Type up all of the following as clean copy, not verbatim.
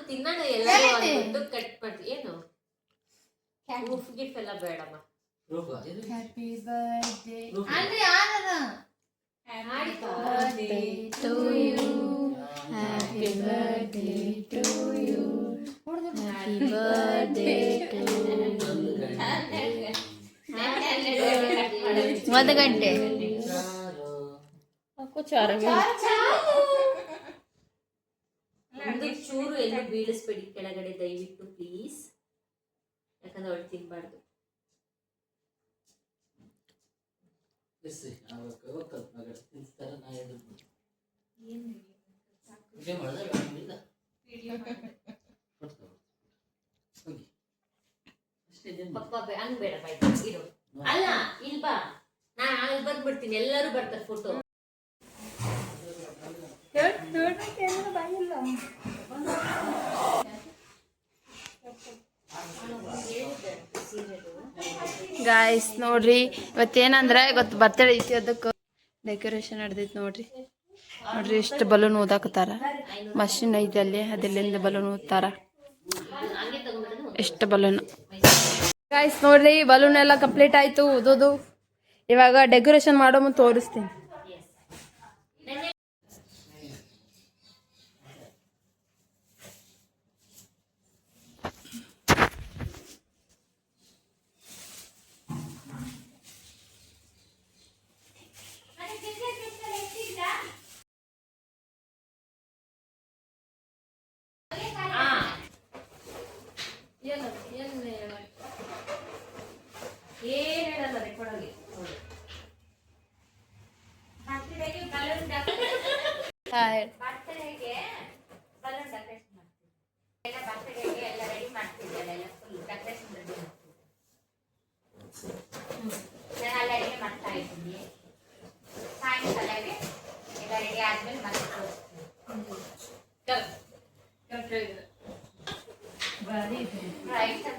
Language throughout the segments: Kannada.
ತಿನ್ನೋಣ ಎಲ್ಲರೂ ಒಂದು ಕಟ್ ಮಾಡಿ ಏನು ಪ್ರೂಫ್ ಗಿಫ್ಟ್ ಎಲ್ಲ ಬೇಡಮ್ಮ ಹ್ಯಾಪಿ ಬರ್ತ್ಡೇ ಅಂದ್ರೆ ಯಾರನ happy birthday to you happy birthday to you happy birthday to ಒಂದು ಗಂಟೆ ಒಂದು ಚೂರು ಎಲ್ಲೂ ಬೀಳಿಸ್ಬೇಡಿ ಕೆಳಗಡೆ ದಯವಿಟ್ಟು ಪ್ಲೀಸ್, ಯಾಕಂದ್ರೆ ಅವಳು ತಿನ್ಬಾರ್ದು. ಹಂಗ್ ಬೇಡ ಇರು. ಅಲ್ಲ ಇಲ್ಬಾ, ನಾನು ಅಲ್ಲಿ ಬಂದ್ಬಿಡ್ತೀನಿ, ಎಲ್ಲರೂ ಬರ್ತಾರೆ ಫೋಟೋ. ಗಾಯ್ಸ್ ನೋಡ್ರಿ, ಇವತ್ತೇನಂದ್ರೆ ಇವತ್ತು ಬರ್ತಡೇ ಐತಿ, ಅದಕ್ಕೆ ಡೆಕೋರೇಷನ್ ನಡೆದೈತಿ. ನೋಡ್ರಿ ಎಷ್ಟು ಬಲೂನ್ ಓದಾಕತ್ತಾರ. ಮಷಿನ್ ಐತಿ ಅಲ್ಲಿ, ಅದರಿಂದ ಬಲೂನ್ ಓದ್ತಾರ. ಎಷ್ಟು ಬಲೂನ್ ಗಾಯ್ಸ್ ನೋಡ್ರಿ, ಬಲೂನ್ ಎಲ್ಲ ಕಂಪ್ಲೀಟ್ ಆಯ್ತು ಓದೋದು. ಇವಾಗ ಡೆಕೋರೇಷನ್ ಮಾಡೋ ಮುಂದೆ ತೋರಿಸ್ತೀನಿ.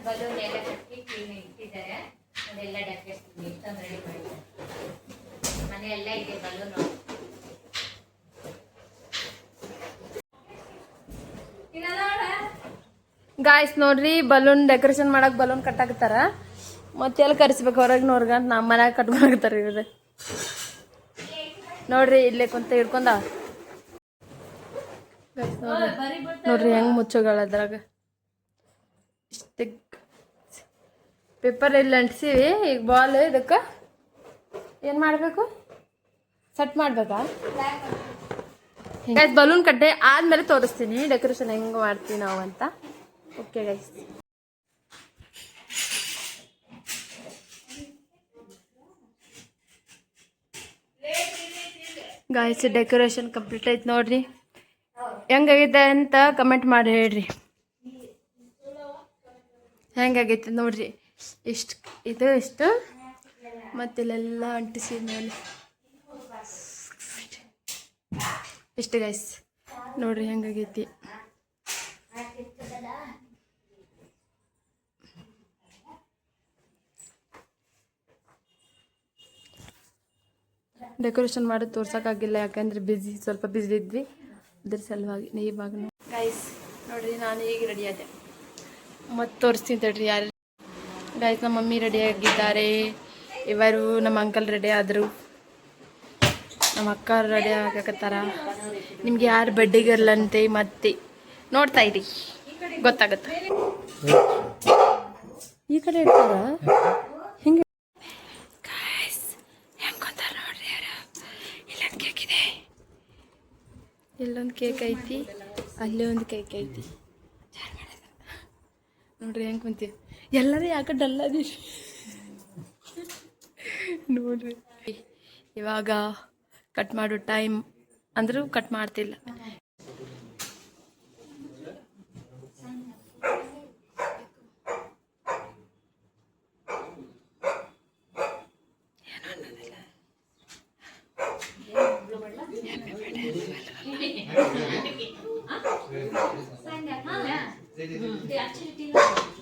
ಬಲೂನ್ ಎಲ್ಲ ಕಟ್ಟಿ ಕ್ಲೀನ್ ಇಟ್ಟಿದ್ದಾರೆ. ಅದೆಲ್ಲ ಡೆಕೋರೇಷನ್ ಇಷ್ಟೊಂದು ರೆಡಿ ಮಾಡಿದ್ದಾರೆ. ಮನೆ ಎಲ್ಲ ಇದೆ ಬಲೂನು. ಗಾಯ್ಸ್ ನೋಡ್ರಿ, ಬಲೂನ್ ಡೆಕೋರೇಷನ್ ಮಾಡಕ್ ಬಲೂನ್ ಕಟ್ಟಾಕತ್ತಾರ. ಮತ್ತೆ ಎಲ್ಲಿ ಕರೆಸ್ಬೇಕು ಹೊರಗಿನವ್ರಿಗೆ ಅಂತ ನಮ್ಮ ಮನ್ಯಾಗ ಕಟ್ಕೊಳಕತ್ತಾರ. ಇವ್ರೆ ನೋಡ್ರಿ, ಇಲ್ಲೇ ಕುಂತ ಹಿಡ್ಕೊಂಡ ನೋಡ್ರಿ ಹೆಂಗ್ ಮುಚ್ಚೋಗಳ ಅದ್ರಾಗ. ಇಷ್ಟ ಪೇಪರ್ ಇಲ್ಲಿ ಅಂಟಿಸಿವಿ. ಈಗ ಬಾಲ್ ಇದಕ್ಕೆ ಏನು ಮಾಡಬೇಕು? ಸೆಟ್ ಮಾಡ್ಬೇಕಾ? ಗೈಸ್ ಬಲೂನ್ ಕಟ್ಟೆ ಆದ್ಮೇಲೆ ತೋರಿಸ್ತೀನಿ ಡೆಕೋರೇಷನ್ ಹೆಂಗೆ ಮಾಡ್ತೀವಿ ನಾವು ಅಂತ. Okay guys, guys decoration complete ಆಯ್ತು. ನೋಡ್ರಿ ಹೆಂಗಾಗೈತೆ ಅಂತ ಕಮೆಂಟ್ ಮಾಡಿ ಹೇಳ್ರಿ. ಹೆಂಗಾಗೈತೆ ನೋಡ್ರಿ. ಇಷ್ಟು ಮತ್ತು ಇಲ್ಲೆಲ್ಲ ಅಂಟಿಸಿದ ಮೇಲೆ ಇಷ್ಟು ಗೈಸ್ ನೋಡ್ರಿ ಹೆಂಗಾಗೈತಿ. ಡೆಕೋರೇಷನ್ ಮಾಡೋದು ತೋರ್ಸೋಕ್ಕಾಗಿಲ್ಲ, ಯಾಕಂದ್ರೆ ಸ್ವಲ್ಪ ಬಿಸಿ ಇದ್ವಿ, ಅದ್ರ ಸಲುವಾಗಿ. ಇವಾಗ ಗೈಸ್ ನೋಡ್ರಿ, ನಾನು ಈಗ ರೆಡಿ ಆದೆ. ಮತ್ತು ತೋರಿಸ್ತೀನಿ ತಡ್ರಿ ಯಾರು. ಗೈಸ್ ನಮ್ಮ ಮಮ್ಮಿ ರೆಡಿ ಆಗಿದ್ದಾರೆ, ಇವರು ನಮ್ಮ ಅಂಕಲ್ ರೆಡಿ ಆದರು, ನಮ್ಮ ಅಕ್ಕ ರೆಡಿ ಆಗಕತ್ತಾರ. ನಿಮ್ಗೆ ಯಾರು ಬಡ್ಡಿ ಗರ್ಲ್ ಅಂತೆ ಮತ್ತೆ ನೋಡ್ತಾ ಇರಿ, ಗೊತ್ತಾಗುತ್ತೆ. ಈ ಕಡೆ ಇರ್ತಾರ ಹಿಂಗೆ. ಗೈಸ್ ಹೆಂಗೆ ಗೊತ್ತಾರ ನೋಡ್ರಿ ಯಾರು. ಇಲ್ಲೊಂದು ಕೇಕ್ ಇದೆ, ಇಲ್ಲೊಂದು ಕೇಕ್ ಐತಿ, ಅಲ್ಲೇ ಒಂದು ಕೇಕ್ ಐತಿ. ನೋಡ್ರಿ ಹೆಂಗೆ ಕುಂತೀವಿ. ಎಲ್ಲರೂ ಯಾಕೆ ಡಲ್ಲದಿರಿ ನೋಡ್ರಿ. ಇವಾಗ ಕಟ್ ಮಾಡೋ ಟೈಮ್ ಅಂದರೂ ಕಟ್ ಮಾಡ್ತಿಲ್ಲ. Actually,